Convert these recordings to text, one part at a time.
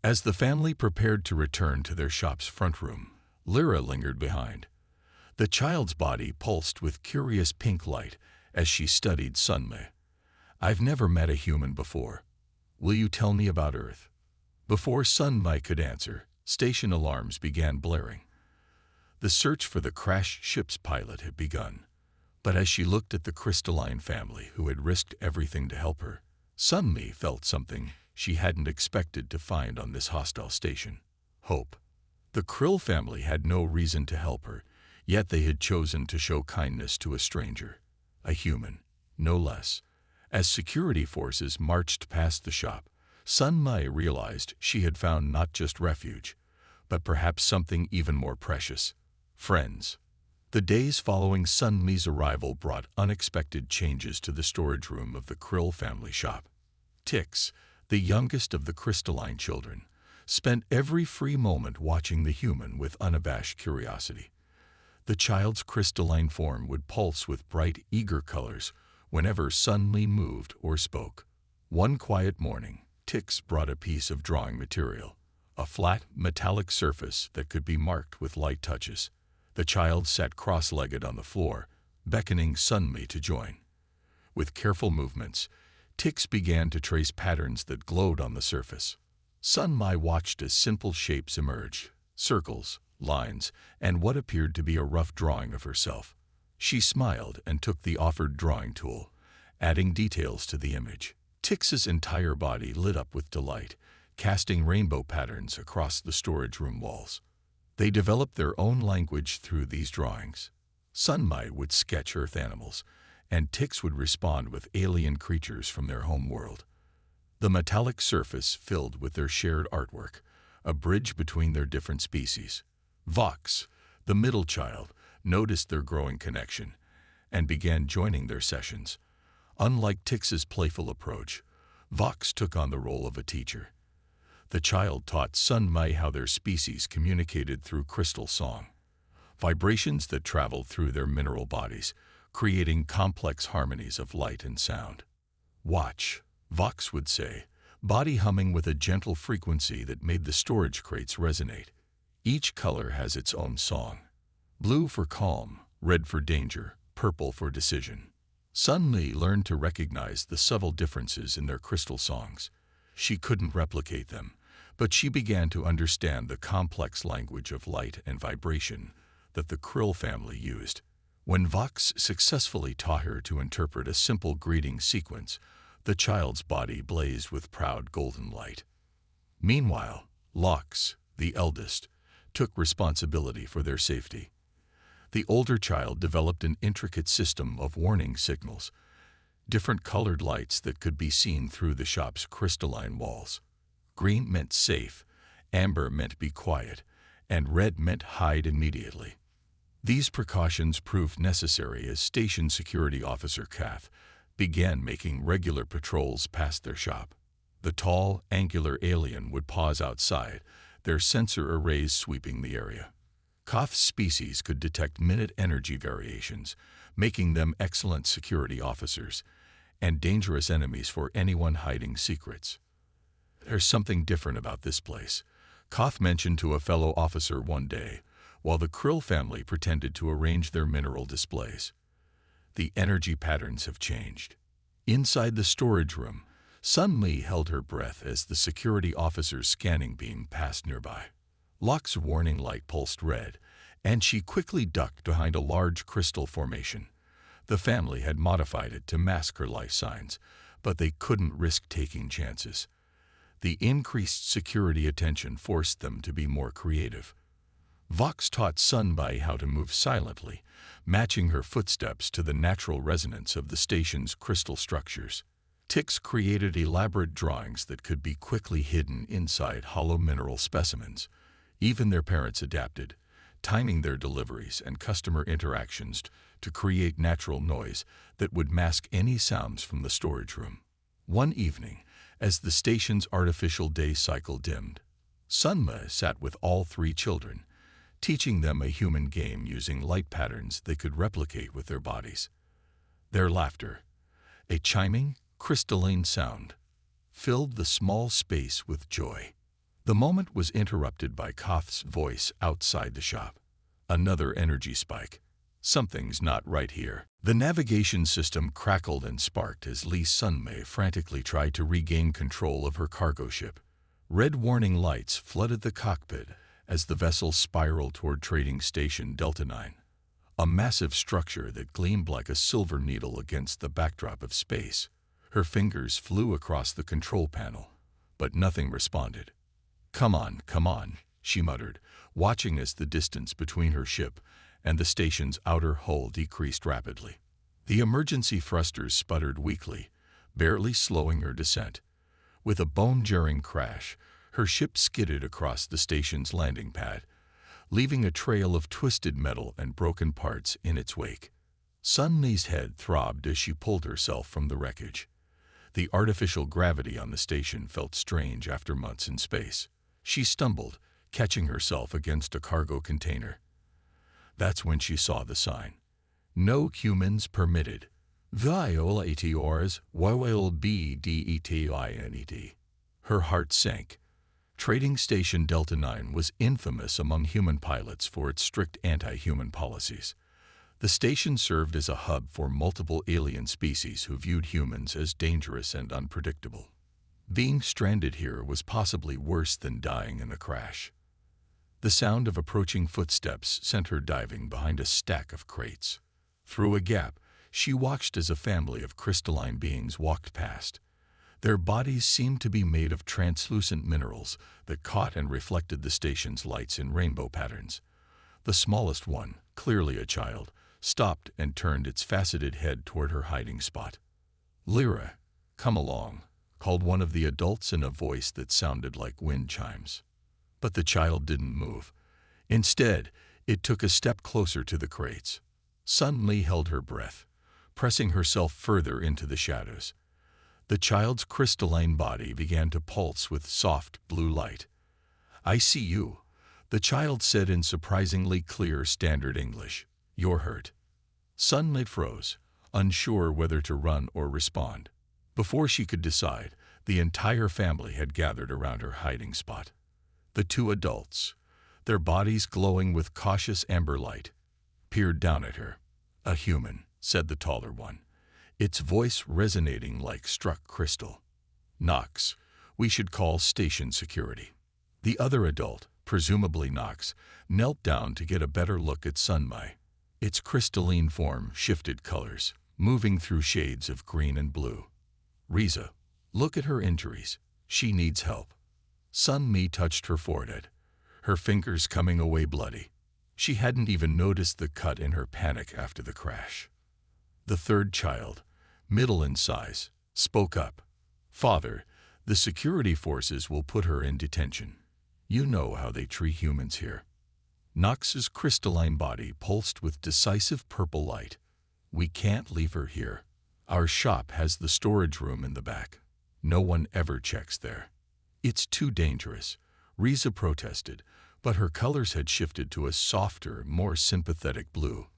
As the family prepared to return to their shop's front room, Lyra lingered behind. The child's body pulsed with curious pink light as she studied Sunmay. "I've never met a human before. Will you tell me about Earth?" Before Sunmay could answer, station alarms began blaring. The search for the crashed ship's pilot had begun. But as she looked at the crystalline family who had risked everything to help her, Sunmi felt something she hadn't expected to find on this hostile station: hope. The Krill family had no reason to help her, yet they had chosen to show kindness to a stranger, a human, no less. As security forces marched past the shop, Sunmi realized she had found not just refuge, but perhaps something even more precious: friends. The days following Sunmi's arrival brought unexpected changes to the storage room of the Krill family shop. Tix, the youngest of the crystalline children, spent every free moment watching the human with unabashed curiosity. The child's crystalline form would pulse with bright, eager colors whenever Sunmi moved or spoke. One quiet morning, Tix brought a piece of drawing material, a flat, metallic surface that could be marked with light touches. The child sat cross-legged on the floor, beckoning Sunmi to join. With careful movements, Tix began to trace patterns that glowed on the surface. Sunmi watched as simple shapes emerged: circles, lines, and what appeared to be a rough drawing of herself. She smiled and took the offered drawing tool, adding details to the image. Tix's entire body lit up with delight, casting rainbow patterns across the storage room walls. They developed their own language through these drawings. Sunmi would sketch Earth animals, and Tix would respond with alien creatures from their home world. The metallic surface filled with their shared artwork, a bridge between their different species. Vox, the middle child, noticed their growing connection and began joining their sessions. Unlike Tix's playful approach, Vox took on the role of a teacher. The child taught Sunmi how their species communicated through crystal song, vibrations that traveled through their mineral bodies, creating complex harmonies of light and sound. "Watch," Vox would say, body humming with a gentle frequency that made the storage crates resonate. "Each color has its own song. Blue for calm, red for danger, purple for decision." Sunmi learned to recognize the subtle differences in their crystal songs. She couldn't replicate them, but she began to understand the complex language of light and vibration that the Krill family used. When Vox successfully taught her to interpret a simple greeting sequence, the child's body blazed with proud golden light. Meanwhile, Lox, the eldest, took responsibility for their safety. The older child developed an intricate system of warning signals, different colored lights that could be seen through the shop's crystalline walls. Green meant safe, amber meant be quiet, and red meant hide immediately. These precautions proved necessary as Station Security Officer Kath began making regular patrols past their shop. The tall, angular alien would pause outside, their sensor arrays sweeping the area. Kath's species could detect minute energy variations, making them excellent security officers and dangerous enemies for anyone hiding secrets. "There's something different about this place," Kath mentioned to a fellow officer one day, while the Krill family pretended to arrange their mineral displays. "The energy patterns have changed." Inside the storage room, Sunmi held her breath as the security officer's scanning beam passed nearby. Locke's warning light pulsed red, and she quickly ducked behind a large crystal formation. The family had modified it to mask her life signs, but they couldn't risk taking chances. The increased security attention forced them to be more creative. Vox taught Sunmi how to move silently, matching her footsteps to the natural resonance of the station's crystal structures. Tix created elaborate drawings that could be quickly hidden inside hollow mineral specimens. Even their parents adapted, timing their deliveries and customer interactions to create natural noise that would mask any sounds from the storage room. One evening, as the station's artificial day cycle dimmed, Sunma sat with all three children, teaching them a human game using light patterns they could replicate with their bodies. Their laughter, a chiming, crystalline sound, filled the small space with joy. The moment was interrupted by Koth's voice outside the shop. Another energy spike. Something's not right here. The navigation system crackled and sparked as Lee Sunmei frantically tried to regain control of her cargo ship. Red warning lights flooded the cockpit as the vessel spiraled toward Trading Station Delta 9, a massive structure that gleamed like a silver needle against the backdrop of space. Her fingers flew across the control panel, but nothing responded. Come on, she muttered, watching as the distance between her ship and the station's outer hull decreased rapidly. The emergency thrusters sputtered weakly, barely slowing her descent. With a bone-jarring crash, her ship skidded across the station's landing pad, leaving a trail of twisted metal and broken parts in its wake. Sunmi's head throbbed as she pulled herself from the wreckage. The artificial gravity on the station felt strange after months in space. She stumbled, catching herself against a cargo container. That's when she saw the sign. No humans permitted. Violators will be detined. Her heart sank. Trading Station Delta 9 was infamous among human pilots for its strict anti-human policies. The station served as a hub for multiple alien species who viewed humans as dangerous and unpredictable. Being stranded here was possibly worse than dying in a crash. The sound of approaching footsteps sent her diving behind a stack of crates. Through a gap, she watched as a family of crystalline beings walked past. Their bodies seemed to be made of translucent minerals that caught and reflected the station's lights in rainbow patterns. The smallest one, clearly a child, stopped and turned its faceted head toward her hiding spot. "Lyra, come along," called one of the adults in a voice that sounded like wind chimes. But the child didn't move. Instead, it took a step closer to the crates. Suddenly held her breath, pressing herself further into the shadows. The child's crystalline body began to pulse with soft blue light. "I see you," the child said in surprisingly clear standard English. "You're hurt." Sunlit froze, unsure whether to run or respond. Before she could decide, the entire family had gathered around her hiding spot. The two adults, their bodies glowing with cautious amber light, peered down at her. "A human," said the taller one, its voice resonating like struck crystal. "Knox, we should call station security." The other adult, presumably Knox, knelt down to get a better look at Sunmai. Its crystalline form shifted colors, moving through shades of green and blue. "Riza, look at her injuries. She needs help." Sunmi touched her forehead, her fingers coming away bloody. She hadn't even noticed the cut in her panic after the crash. The third child, middle in size, spoke up. "Father, the security forces will put her in detention. You know how they treat humans here." Knox's crystalline body pulsed with decisive purple light. "We can't leave her here. Our shop has the storage room in the back. No one ever checks there." "It's too dangerous," Riza protested, but her colors had shifted to a softer, more sympathetic blue.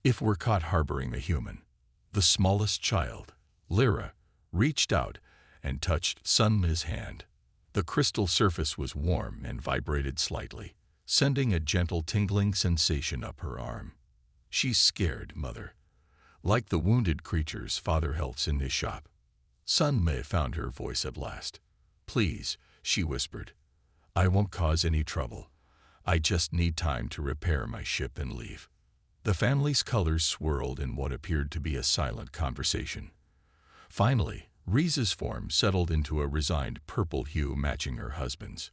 "If we're caught harboring a human." The smallest child, Lyra, reached out and touched Sunmi's hand. The crystal surface was warm and vibrated slightly, sending a gentle tingling sensation up her arm. "She's scared, Mother. Like the wounded creatures Father helps in his shop." Sunmi found her voice at last. "Please," she whispered. "I won't cause any trouble. I just need time to repair my ship and leave." The family's colors swirled in what appeared to be a silent conversation. Finally, Riza's form settled into a resigned purple hue matching her husband's.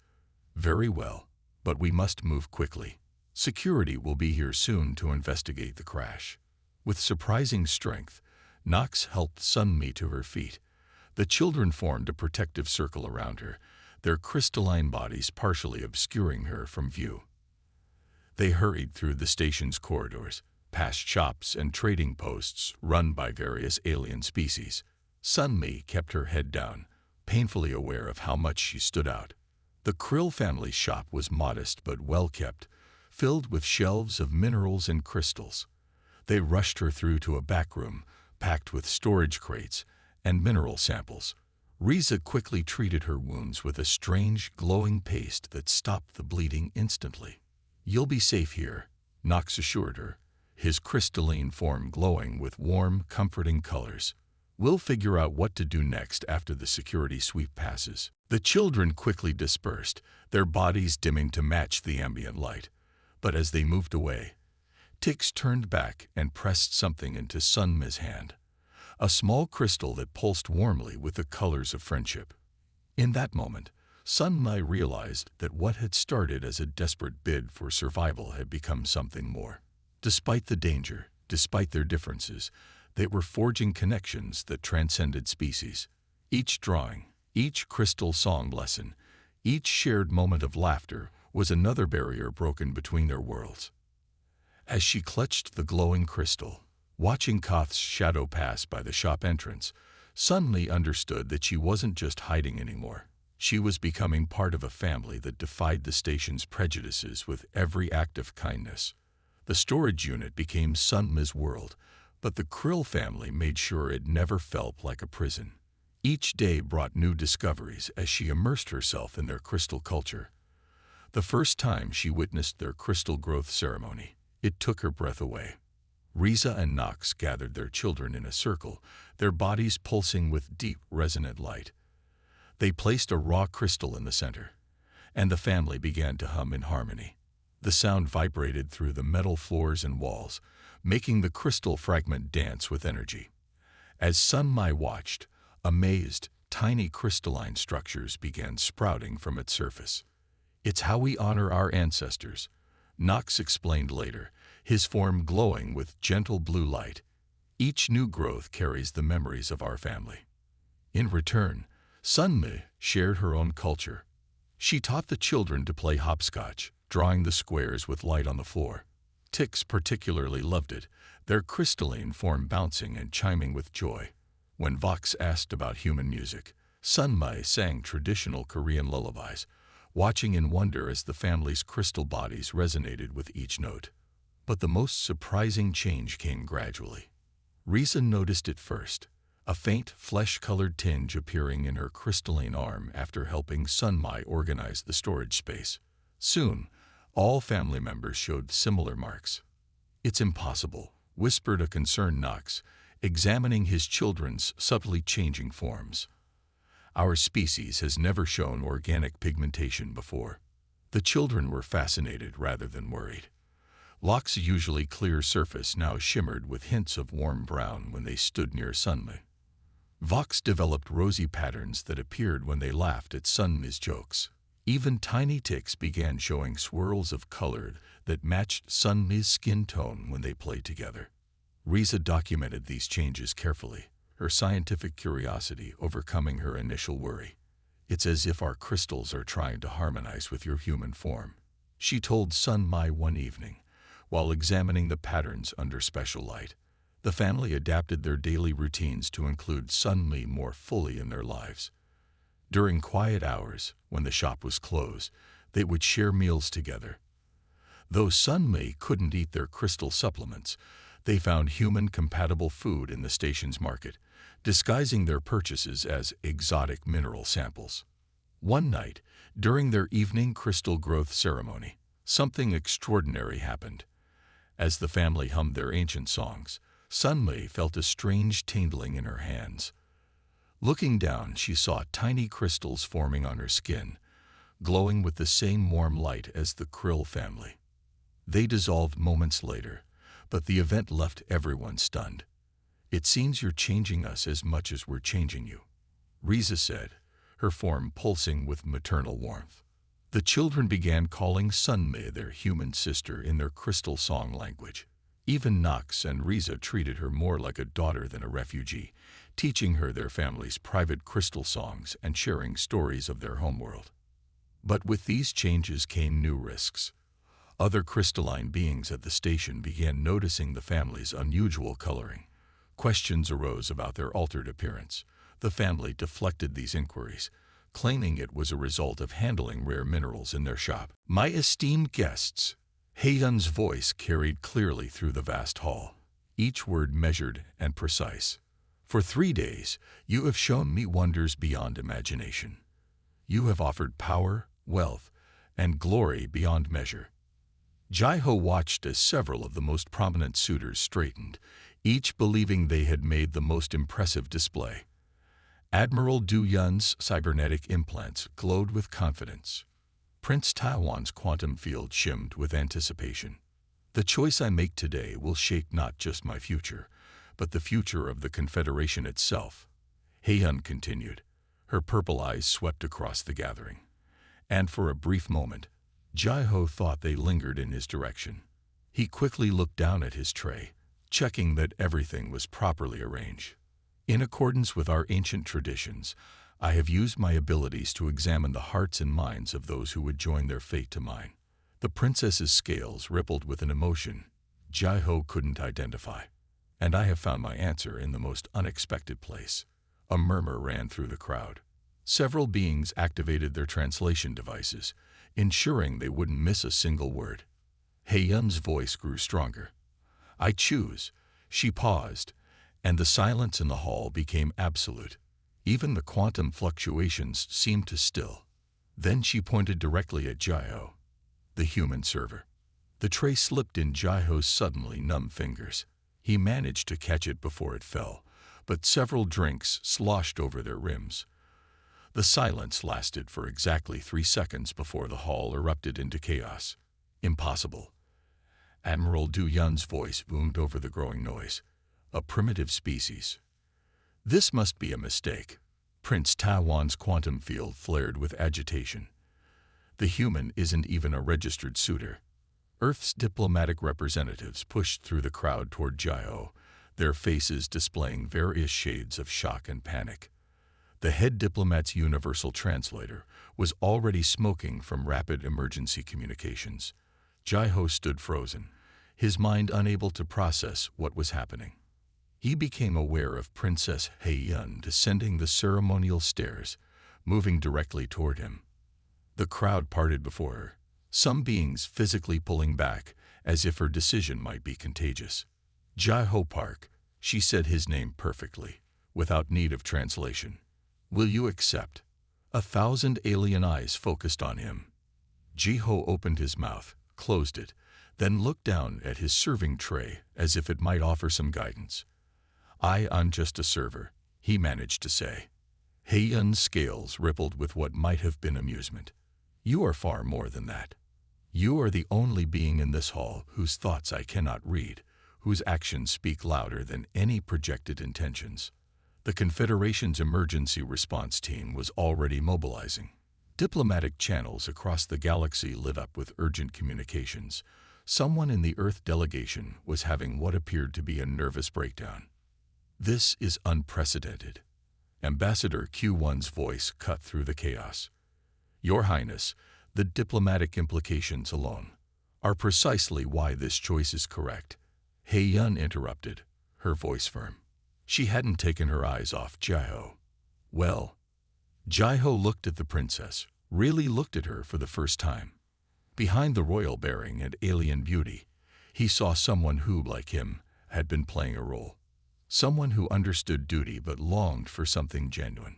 "Very well, but we must move quickly. Security will be here soon to investigate the crash." With surprising strength, Knox helped Sunmi to her feet. The children formed a protective circle around her, their crystalline bodies partially obscuring her from view. They hurried through the station's corridors, past shops and trading posts run by various alien species. Sunmi kept her head down, painfully aware of how much she stood out. The Krill family's shop was modest but well-kept, filled with shelves of minerals and crystals. They rushed her through to a back room, packed with storage crates and mineral samples. Riza quickly treated her wounds with a strange, glowing paste that stopped the bleeding instantly. "You'll be safe here," Nox assured her, his crystalline form glowing with warm, comforting colors. "We'll figure out what to do next after the security sweep passes." The children quickly dispersed, their bodies dimming to match the ambient light. But as they moved away, Tix turned back and pressed something into Sunmi's hand, a small crystal that pulsed warmly with the colors of friendship. In that moment, Sunmi realized that what had started as a desperate bid for survival had become something more. Despite the danger, despite their differences, they were forging connections that transcended species. Each drawing, each crystal song lesson, each shared moment of laughter was another barrier broken between their worlds. As she clutched the glowing crystal, watching Koth's shadow pass by the shop entrance, Sunmi understood that she wasn't just hiding anymore. She was becoming part of a family that defied the station's prejudices with every act of kindness. The storage unit became Sunmi's world, but the Krill family made sure it never felt like a prison. Each day brought new discoveries as she immersed herself in their crystal culture. The first time she witnessed their crystal growth ceremony, it took her breath away. Riza and Nox gathered their children in a circle, their bodies pulsing with deep, resonant light. They placed a raw crystal in the center, and the family began to hum in harmony. The sound vibrated through the metal floors and walls, making the crystal fragment dance with energy. As Sunmi watched, amazed, tiny crystalline structures began sprouting from its surface. "It's how we honor our ancestors," Nox explained later, his form glowing with gentle blue light. "Each new growth carries the memories of our family." In return, Sunmi shared her own culture. She taught the children to play hopscotch, drawing the squares with light on the floor. Tix particularly loved it, their crystalline form bouncing and chiming with joy. When Vox asked about human music, Sunmi sang traditional Korean lullabies, watching in wonder as the family's crystal bodies resonated with each note. But the most surprising change came gradually. Riza noticed it first, a faint, flesh-colored tinge appearing in her crystalline arm after helping Sunmi organize the storage space. Soon, all family members showed similar marks. "It's impossible," whispered a concerned Nox, examining his children's subtly changing forms. "Our species has never shown organic pigmentation before." The children were fascinated rather than worried. Locke's usually clear surface now shimmered with hints of warm brown when they stood near Sunmi. Vox developed rosy patterns that appeared when they laughed at Sunmi's jokes. Even tiny ticks began showing swirls of color that matched Sunmi's skin tone when they played together. Riza documented these changes carefully, her scientific curiosity overcoming her initial worry. "It's as if our crystals are trying to harmonize with your human form," she told Sunmi one evening, while examining the patterns under special light. The family adapted their daily routines to include Sunmi more fully in their lives. During quiet hours, when the shop was closed, they would share meals together. Though Sunmi couldn't eat their crystal supplements, they found human-compatible food in the station's market, disguising their purchases as exotic mineral samples. One night, during their evening crystal growth ceremony, something extraordinary happened. As the family hummed their ancient songs, Sunmi felt a strange tingling in her hands. Looking down, she saw tiny crystals forming on her skin, glowing with the same warm light as the Krill family. They dissolved moments later, but the event left everyone stunned. "It seems you're changing us as much as we're changing you," Riza said, her form pulsing with maternal warmth. The children began calling Sunmi their human sister in their crystal song language. Even Nox and Riza treated her more like a daughter than a refugee, teaching her their family's private crystal songs and sharing stories of their homeworld. But with these changes came new risks. Other crystalline beings at the station began noticing the family's unusual coloring. Questions arose about their altered appearance. The family deflected these inquiries, claiming it was a result of handling rare minerals in their shop. "My esteemed guests," Haeyun's voice carried clearly through the vast hall, each word measured and precise. For 3 days, you have shown me wonders beyond imagination. You have offered power, wealth, and glory beyond measure. Jai-Ho watched as several of the most prominent suitors straightened, each believing they had made the most impressive display. Admiral Du Yun's cybernetic implants glowed with confidence. Prince Taiwan's quantum field shimmed with anticipation. The choice I make today will shape not just my future, but the future of the Confederation itself. He-Yun continued. Her purple eyes swept across the gathering. And for a brief moment, Jai-Ho thought they lingered in his direction. He quickly looked down at his tray, checking that everything was properly arranged. In accordance with our ancient traditions, I have used my abilities to examine the hearts and minds of those who would join their fate to mine. The princess's scales rippled with an emotion Jai-Ho couldn't identify. And I have found my answer in the most unexpected place. A murmur ran through the crowd. Several beings activated their translation devices, ensuring they wouldn't miss a single word. He-Yun's voice grew stronger. I choose. She paused, and the silence in the hall became absolute. Even the quantum fluctuations seemed to still. Then she pointed directly at Jai-Ho, the human server. The tray slipped in Jai-Ho's suddenly numb fingers. He managed to catch it before it fell, but several drinks sloshed over their rims. The silence lasted for exactly 3 seconds before the hall erupted into chaos. Impossible. Admiral Du Yun's voice boomed over the growing noise. A primitive species. This must be a mistake. Prince Taiwan's quantum field flared with agitation. The human isn't even a registered suitor. Earth's diplomatic representatives pushed through the crowd toward Jai-Ho, their faces displaying various shades of shock and panic. The head diplomat's universal translator was already smoking from rapid emergency communications. Jai-Ho stood frozen, his mind unable to process what was happening. He became aware of Princess He-Yun descending the ceremonial stairs, moving directly toward him. The crowd parted before her, some beings physically pulling back as if her decision might be contagious. Jai-Ho Park, she said his name perfectly, without need of translation. Will you accept? 1,000 alien eyes focused on him. Jai-Ho opened his mouth, closed it, then looked down at his serving tray as if it might offer some guidance. I'm just a server, he managed to say. He-Yun's scales rippled with what might have been amusement. You are far more than that. You are the only being in this hall whose thoughts I cannot read, whose actions speak louder than any projected intentions. The Confederation's emergency response team was already mobilizing. Diplomatic channels across the galaxy lit up with urgent communications. Someone in the Earth delegation was having what appeared to be a nervous breakdown. This is unprecedented. Ambassador Q1's voice cut through the chaos. Your Highness, the diplomatic implications alone are precisely why this choice is correct. He-Yun interrupted, her voice firm. She hadn't taken her eyes off Jai-Ho. Well, Jai-Ho looked at the princess, really looked at her for the first time. Behind the royal bearing and alien beauty, he saw someone who, like him, had been playing a role. Someone who understood duty but longed for something genuine.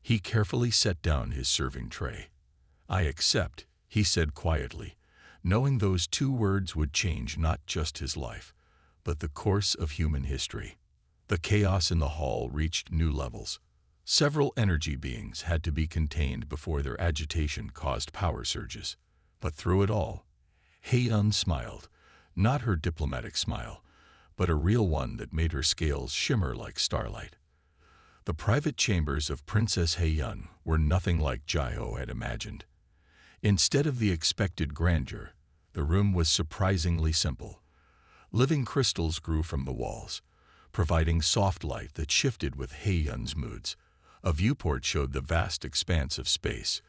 He carefully set down his serving tray. I accept, he said quietly, knowing those 2 words would change not just his life, but the course of human history. The chaos in the hall reached new levels. Several energy beings had to be contained before their agitation caused power surges. But through it all, He-Yun smiled, not her diplomatic smile, but a real one that made her scales shimmer like starlight. The private chambers of Princess He-Yun were nothing like Jai-Ho had imagined. Instead of the expected grandeur, the room was surprisingly simple. Living crystals grew from the walls, providing soft light that shifted with He-Yun's moods. A viewport showed the vast expanse of space,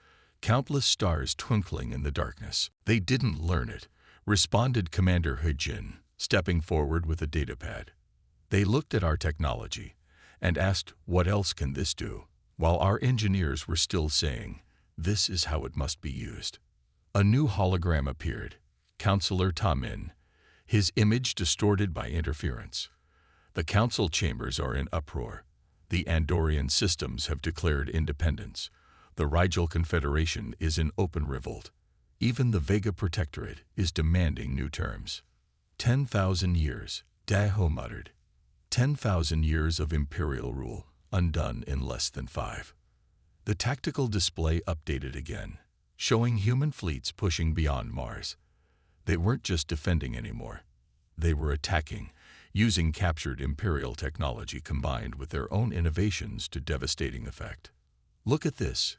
countless stars twinkling in the darkness. They didn't learn it, responded Commander He-Jin, stepping forward with a datapad. They looked at our technology and asked, what else can this do? While our engineers were still saying, this is how it must be used. A new hologram appeared, Counselor Ta-Min, his image distorted by interference. The council chambers are in uproar. The Andorian systems have declared independence. The Rigel Confederation is in open revolt. Even the Vega Protectorate is demanding new terms. 10,000 years, Daho muttered. 10,000 years of imperial rule, undone in less than 5. The tactical display updated again, showing human fleets pushing beyond Mars. They weren't just defending anymore. They were attacking, using captured imperial technology combined with their own innovations to devastating effect. "Look at this,"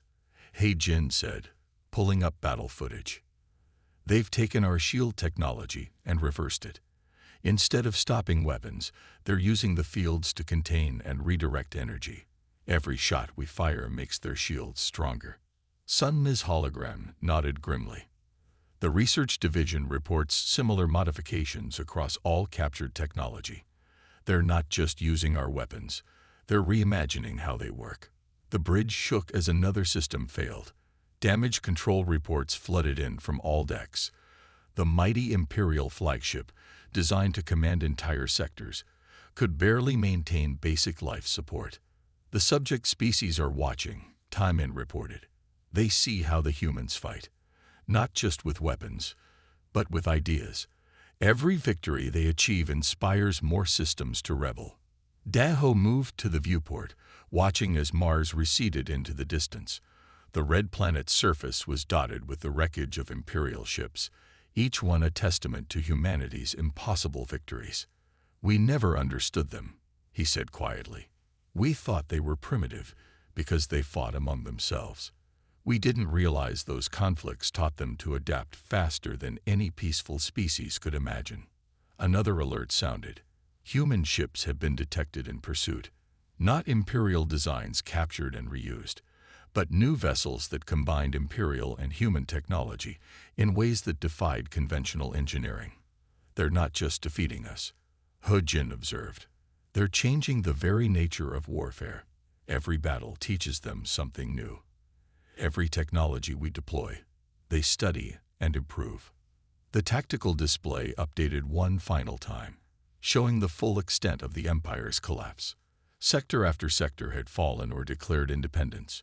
He Jin said, pulling up battle footage. "They've taken our shield technology and reversed it. Instead of stopping weapons, they're using the fields to contain and redirect energy. Every shot we fire makes their shields stronger." Sun Mi's hologram nodded grimly. The research division reports similar modifications across all captured technology. They're not just using our weapons, they're reimagining how they work. The bridge shook as another system failed. Damage control reports flooded in from all decks. The mighty Imperial flagship, designed to command entire sectors, could barely maintain basic life support. "The subject species are watching," Timon reported. "They see how the humans fight. Not just with weapons, but with ideas. Every victory they achieve inspires more systems to rebel." Daho moved to the viewport, watching as Mars receded into the distance. The red planet's surface was dotted with the wreckage of Imperial ships, each one a testament to humanity's impossible victories. "We never understood them," he said quietly. "We thought they were primitive because they fought among themselves. We didn't realize those conflicts taught them to adapt faster than any peaceful species could imagine." Another alert sounded. Human ships have been detected in pursuit. Not Imperial designs captured and reused, but new vessels that combined Imperial and human technology in ways that defied conventional engineering. "They're not just defeating us," He Jin observed. "They're changing the very nature of warfare. Every battle teaches them something new. Every technology we deploy, they study and improve." The tactical display updated one final time, showing the full extent of the Empire's collapse. Sector after sector had fallen or declared independence.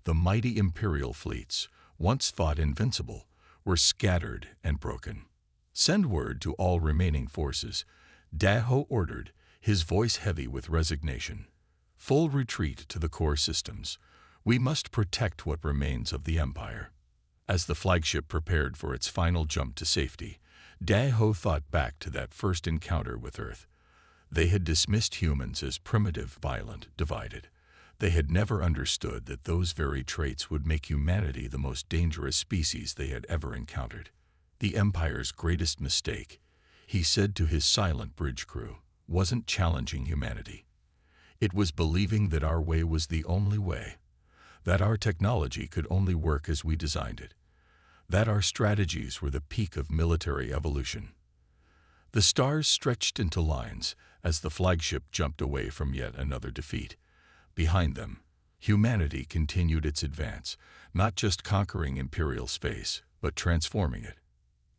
The mighty Imperial fleets, once thought invincible, were scattered and broken. "Send word to all remaining forces," Daho ordered, his voice heavy with resignation. "Full retreat to the core systems. We must protect what remains of the Empire." As the flagship prepared for its final jump to safety, Daho thought back to that first encounter with Earth. They had dismissed humans as primitive, violent, divided. They had never understood that those very traits would make humanity the most dangerous species they had ever encountered. "The Empire's greatest mistake," he said to his silent bridge crew, "wasn't challenging humanity. It was believing that our way was the only way, that our technology could only work as we designed it, that our strategies were the peak of military evolution." The stars stretched into lines as the flagship jumped away from yet another defeat. Behind them, humanity continued its advance, not just conquering Imperial space, but transforming it.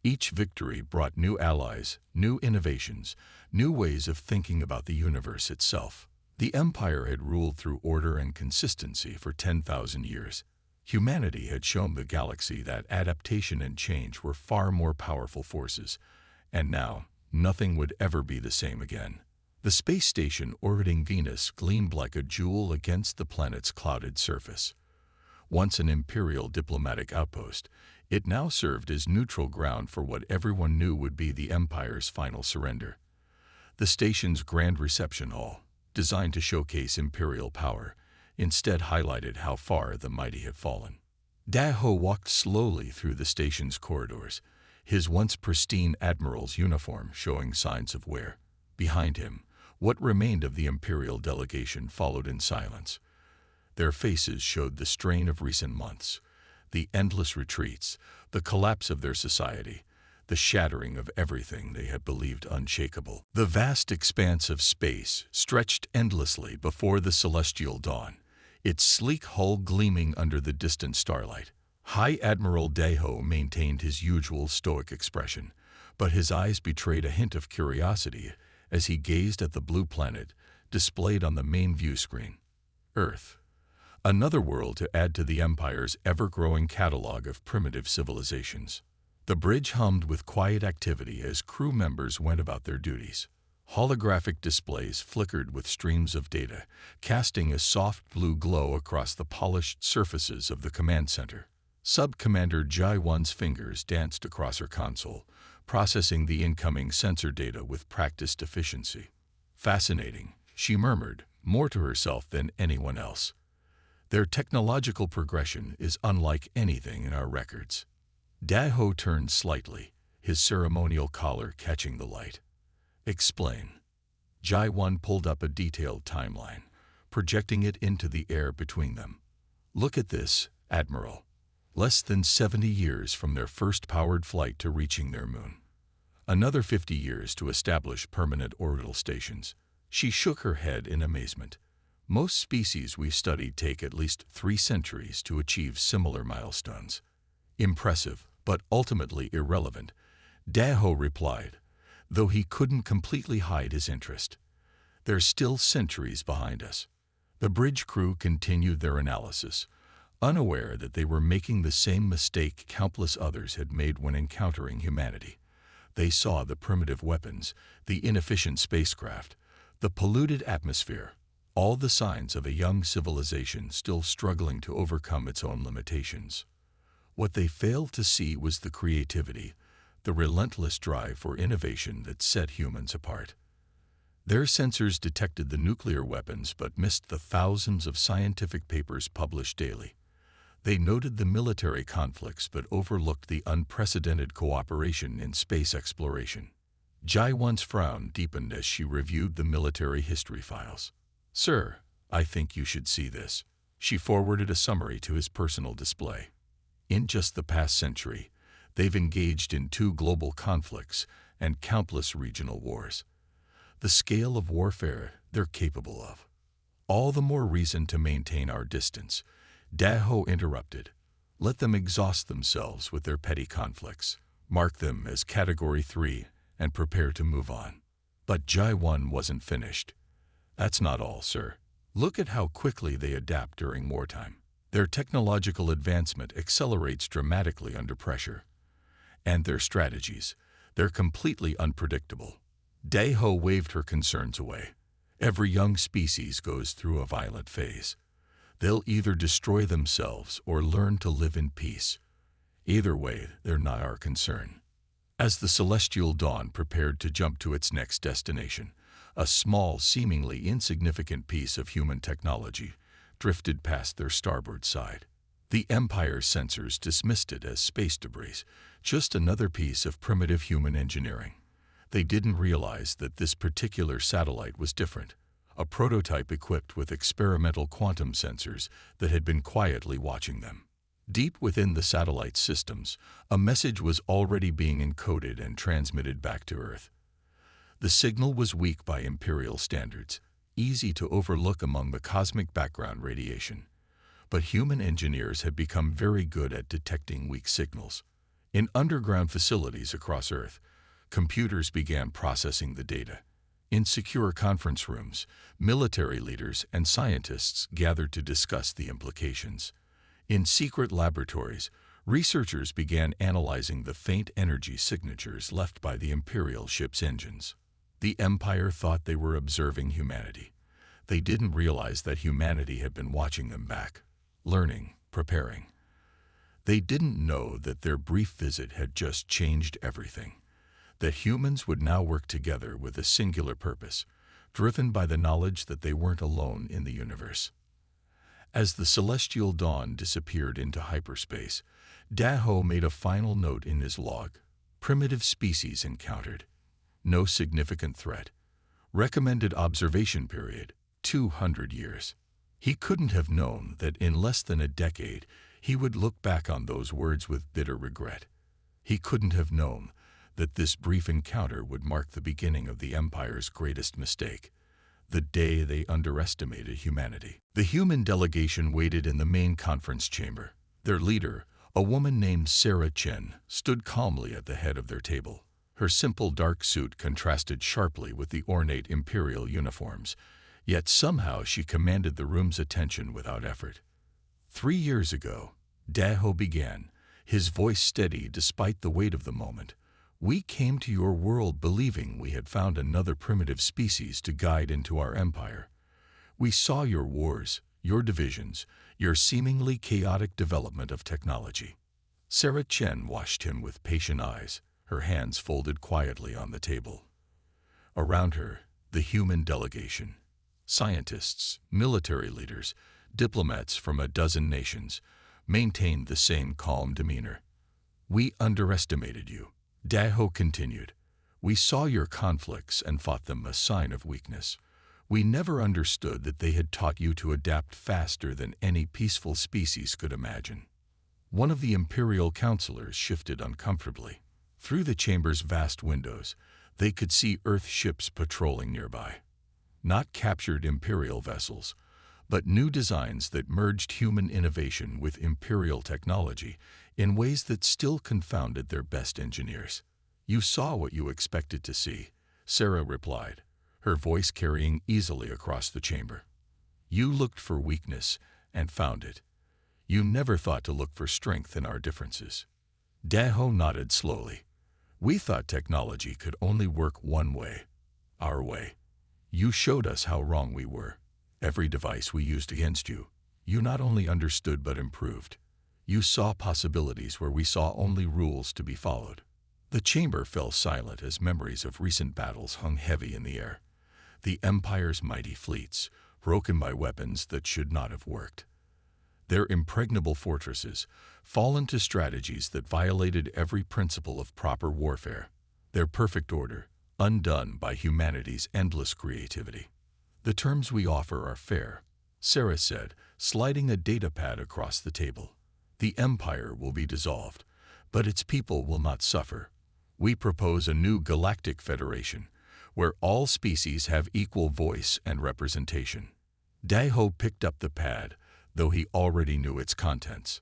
Each victory brought new allies, new innovations, new ways of thinking about the universe itself. The Empire had ruled through order and consistency for 10,000 years. Humanity had shown the galaxy that adaptation and change were far more powerful forces, and now nothing would ever be the same again. The space station orbiting Venus gleamed like a jewel against the planet's clouded surface. Once an Imperial diplomatic outpost, it now served as neutral ground for what everyone knew would be the Empire's final surrender. The station's grand reception hall, designed to showcase Imperial power, instead highlighted how far the mighty had fallen. Daho walked slowly through the station's corridors, his once pristine admiral's uniform showing signs of wear. Behind him, what remained of the Imperial delegation followed in silence. Their faces showed the strain of recent months, the endless retreats, the collapse of their society, the shattering of everything they had believed unshakable. The vast expanse of space stretched endlessly before the celestial dawn, its sleek hull gleaming under the distant starlight. High Admiral Daho maintained his usual stoic expression, but his eyes betrayed a hint of curiosity as he gazed at the blue planet displayed on the main view screen. Earth. Another world to add to the Empire's ever-growing catalog of primitive civilizations. The bridge hummed with quiet activity as crew members went about their duties. Holographic displays flickered with streams of data, casting a soft blue glow across the polished surfaces of the command center. Sub-Commander Jai-1's fingers danced across her console, processing the incoming sensor data with practiced efficiency. Fascinating, she murmured, more to herself than anyone else. Their technological progression is unlike anything in our records. Daho turned slightly, his ceremonial collar catching the light. Explain. Jai-1 pulled up a detailed timeline, projecting it into the air between them. Look at this, Admiral. Less than 70 years from their first powered flight to reaching their moon. Another 50 years to establish permanent orbital stations. She shook her head in amazement. Most species we've studied take at least 3 centuries to achieve similar milestones. Impressive, but ultimately irrelevant, Daho replied, though he couldn't completely hide his interest. They're still centuries behind us. The bridge crew continued their analysis, unaware that they were making the same mistake countless others had made when encountering humanity. They saw the primitive weapons, the inefficient spacecraft, the polluted atmosphere, all the signs of a young civilization still struggling to overcome its own limitations. What they failed to see was the creativity, the relentless drive for innovation that set humans apart. Their sensors detected the nuclear weapons but missed the thousands of scientific papers published daily. They noted the military conflicts but overlooked the unprecedented cooperation in space exploration. Jai-1's frown deepened as she reviewed the military history files. Sir, I think you should see this. She forwarded a summary to his personal display. In just the past century, they've engaged in 2 global conflicts and countless regional wars. The scale of warfare they're capable of. All the more reason to maintain our distance. Daho interrupted. Let them exhaust themselves with their petty conflicts. Mark them as Category 3 and prepare to move on. But Jai-1 wasn't finished. That's not all, sir. Look at how quickly they adapt during wartime. Their technological advancement accelerates dramatically under pressure. And their strategies, they're completely unpredictable. Daho waved her concerns away. Every young species goes through a violent phase. They'll either destroy themselves or learn to live in peace. Either way, they're not our concern. As the celestial dawn prepared to jump to its next destination, a small, seemingly insignificant piece of human technology drifted past their starboard side. The Empire's sensors dismissed it as space debris, just another piece of primitive human engineering. They didn't realize that this particular satellite was different, a prototype equipped with experimental quantum sensors that had been quietly watching them. Deep within the satellite's systems, a message was already being encoded and transmitted back to Earth. The signal was weak by Imperial standards, easy to overlook among the cosmic background radiation. But human engineers had become very good at detecting weak signals. In underground facilities across Earth, computers began processing the data. In secure conference rooms, military leaders and scientists gathered to discuss the implications. In secret laboratories, researchers began analyzing the faint energy signatures left by the Imperial ship's engines. The Empire thought they were observing humanity. They didn't realize that humanity had been watching them back, learning, preparing. They didn't know that their brief visit had just changed everything. That humans would now work together with a singular purpose, driven by the knowledge that they weren't alone in the universe. As the celestial dawn disappeared into hyperspace, Daho made a final note in his log. Primitive species encountered. No significant threat. Recommended observation period, 200 years. He couldn't have known that in less than a decade, he would look back on those words with bitter regret. He couldn't have known that this brief encounter would mark the beginning of the Empire's greatest mistake, the day they underestimated humanity. The human delegation waited in the main conference chamber. Their leader, a woman named Sarah Chen, stood calmly at the head of their table. Her simple dark suit contrasted sharply with the ornate Imperial uniforms, Yet somehow she commanded the room's attention without effort. 3 years ago, Daho began, his voice steady despite the weight of the moment. We came to your world believing we had found another primitive species to guide into our empire. We saw your wars, your divisions, your seemingly chaotic development of technology. Sarah Chen watched him with patient eyes, her hands folded quietly on the table. Around her, the human delegation. Scientists, military leaders, diplomats from a dozen nations maintained the same calm demeanor. We underestimated you, Daho continued. We saw your conflicts and thought them a sign of weakness. We never understood that they had taught you to adapt faster than any peaceful species could imagine. One of the Imperial counselors shifted uncomfortably. Through the chamber's vast windows, they could see Earth ships patrolling nearby. Not captured Imperial vessels, but new designs that merged human innovation with Imperial technology in ways that still confounded their best engineers. You saw what you expected to see, Sarah replied, her voice carrying easily across the chamber. You looked for weakness and found it. You never thought to look for strength in our differences. Daho nodded slowly. We thought technology could only work one way, our way. You showed us how wrong we were. Every device we used against you, you not only understood but improved. You saw possibilities where we saw only rules to be followed. The chamber fell silent as memories of recent battles hung heavy in the air. The Empire's mighty fleets, broken by weapons that should not have worked. Their impregnable fortresses, fallen to strategies that violated every principle of proper warfare. Their perfect order, undone by humanity's endless creativity. The terms we offer are fair, Sarah said, sliding a datapad across the table. The Empire will be dissolved, but its people will not suffer. We propose a new galactic federation, where all species have equal voice and representation. Daho picked up the pad, though he already knew its contents.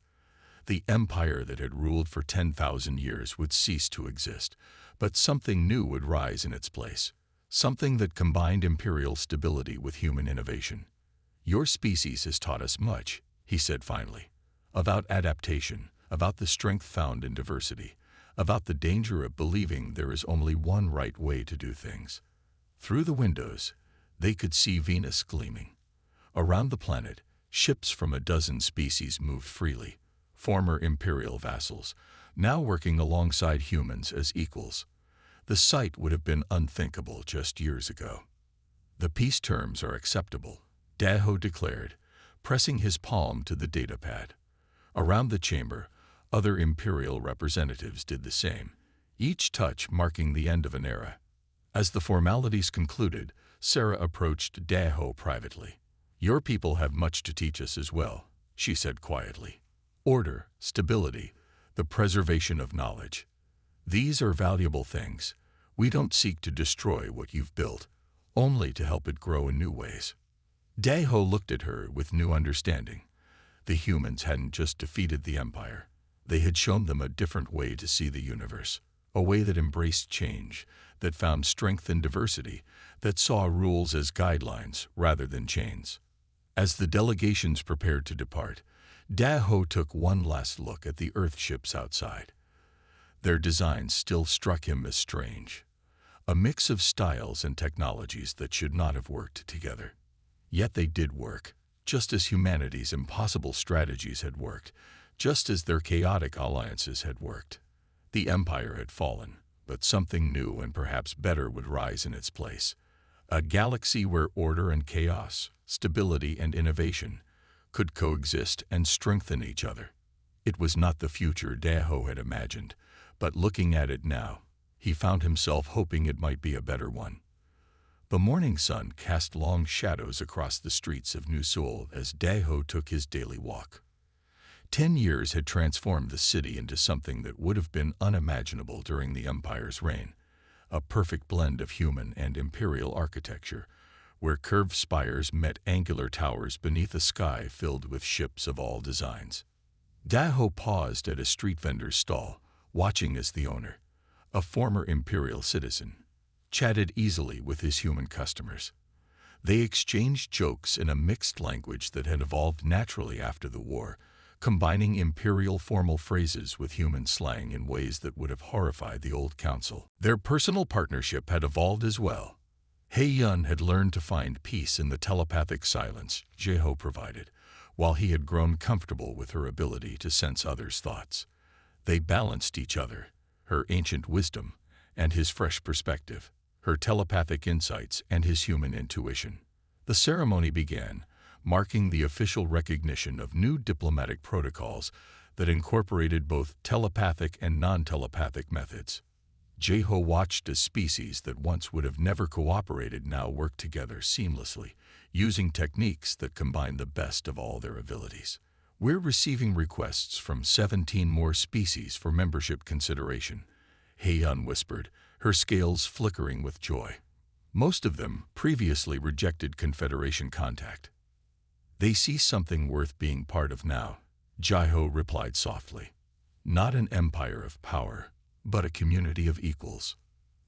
The empire that had ruled for 10,000 years would cease to exist, but something new would rise in its place, something that combined imperial stability with human innovation. Your species has taught us much, he said finally, about adaptation, about the strength found in diversity, about the danger of believing there is only one right way to do things. Through the windows, they could see Venus gleaming. Around the planet, ships from a dozen species moved freely, former imperial vassals, now working alongside humans as equals. The sight would have been unthinkable just years ago. The peace terms are acceptable, Daho declared, pressing his palm to the datapad. Around the chamber, other imperial representatives did the same, each touch marking the end of an era. As the formalities concluded, Sarah approached Daho privately. Your people have much to teach us as well, she said quietly. Order, stability, the preservation of knowledge. These are valuable things. We don't seek to destroy what you've built, only to help it grow in new ways. Daho looked at her with new understanding. The humans hadn't just defeated the Empire. They had shown them a different way to see the universe, a way that embraced change, that found strength in diversity, that saw rules as guidelines rather than chains. As the delegations prepared to depart, Daho took one last look at the Earth ships outside. Their designs still struck him as strange, a mix of styles and technologies that should not have worked together. Yet they did work, just as humanity's impossible strategies had worked, just as their chaotic alliances had worked. The Empire had fallen, but something new and perhaps better would rise in its place. A galaxy where order and chaos, stability and innovation, could coexist and strengthen each other. It was not the future Daho had imagined, but looking at it now, he found himself hoping it might be a better one. The morning sun cast long shadows across the streets of New Seoul as Daho took his daily walk. 10 years had transformed the city into something that would have been unimaginable during the Empire's reign, a perfect blend of human and imperial architecture, where curved spires met angular towers beneath a sky filled with ships of all designs. Daho paused at a street vendor's stall, watching as the owner, a former imperial citizen, chatted easily with his human customers. They exchanged jokes in a mixed language that had evolved naturally after the war, combining imperial formal phrases with human slang in ways that would have horrified the old council. Their personal partnership had evolved as well. Hei-yun had learned to find peace in the telepathic silence Jeho provided, while he had grown comfortable with her ability to sense others' thoughts. They balanced each other, her ancient wisdom and his fresh perspective, her telepathic insights and his human intuition. The ceremony began, marking the official recognition of new diplomatic protocols that incorporated both telepathic and non-telepathic methods. Jeho watched as species that once would have never cooperated now worked together seamlessly, using techniques that combine the best of all their abilities. We're receiving requests from 17 more species for membership consideration, Hei-yun whispered, her scales flickering with joy. Most of them previously rejected Confederation contact. They see something worth being part of now, Jeho replied softly. Not an empire of power, but a community of equals.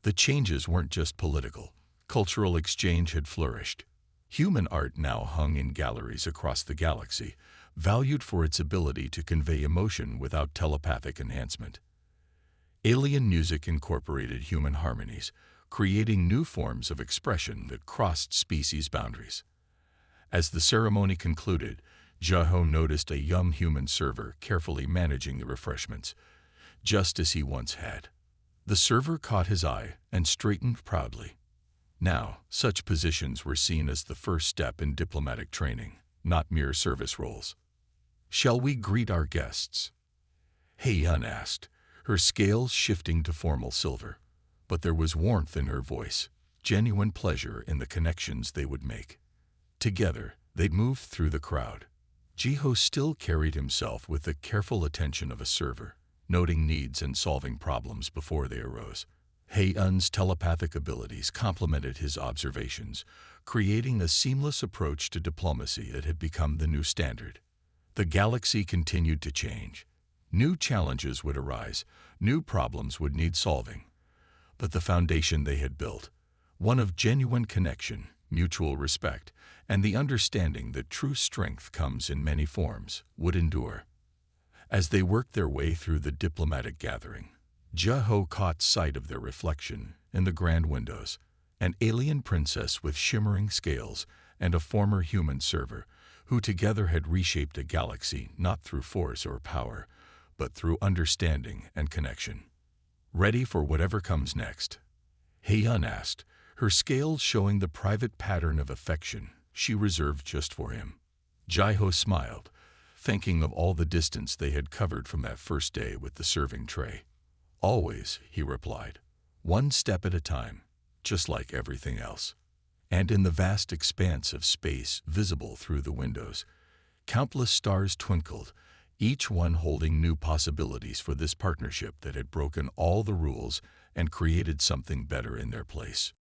The changes weren't just political. Cultural exchange had flourished. Human art now hung in galleries across the galaxy, valued for its ability to convey emotion without telepathic enhancement. Alien music incorporated human harmonies, creating new forms of expression that crossed species boundaries. As the ceremony concluded, Jeho noticed a young human server carefully managing the refreshments, just as he once had. The server caught his eye and straightened proudly. Now, such positions were seen as the first step in diplomatic training, not mere service roles. "Shall we greet our guests?" Hei-yun asked, her scales shifting to formal silver. But there was warmth in her voice, genuine pleasure in the connections they would make. Together, they'd moved through the crowd. Jeho still carried himself with the careful attention of a server, noting needs and solving problems before they arose. Hei-yun's telepathic abilities complemented his observations, creating a seamless approach to diplomacy that had become the new standard. The galaxy continued to change. New challenges would arise, new problems would need solving. But the foundation they had built, one of genuine connection, mutual respect, and the understanding that true strength comes in many forms, would endure. As they worked their way through the diplomatic gathering, Jeho caught sight of their reflection in the grand windows, an alien princess with shimmering scales and a former human server who together had reshaped a galaxy not through force or power, but through understanding and connection. "Ready for whatever comes next?" Hei-yun asked, her scales showing the private pattern of affection she reserved just for him. Jeho smiled, thinking of all the distance they had covered from that first day with the serving tray. "Always," he replied, "one step at a time, just like everything else." And in the vast expanse of space visible through the windows, countless stars twinkled, each one holding new possibilities for this partnership that had broken all the rules and created something better in their place.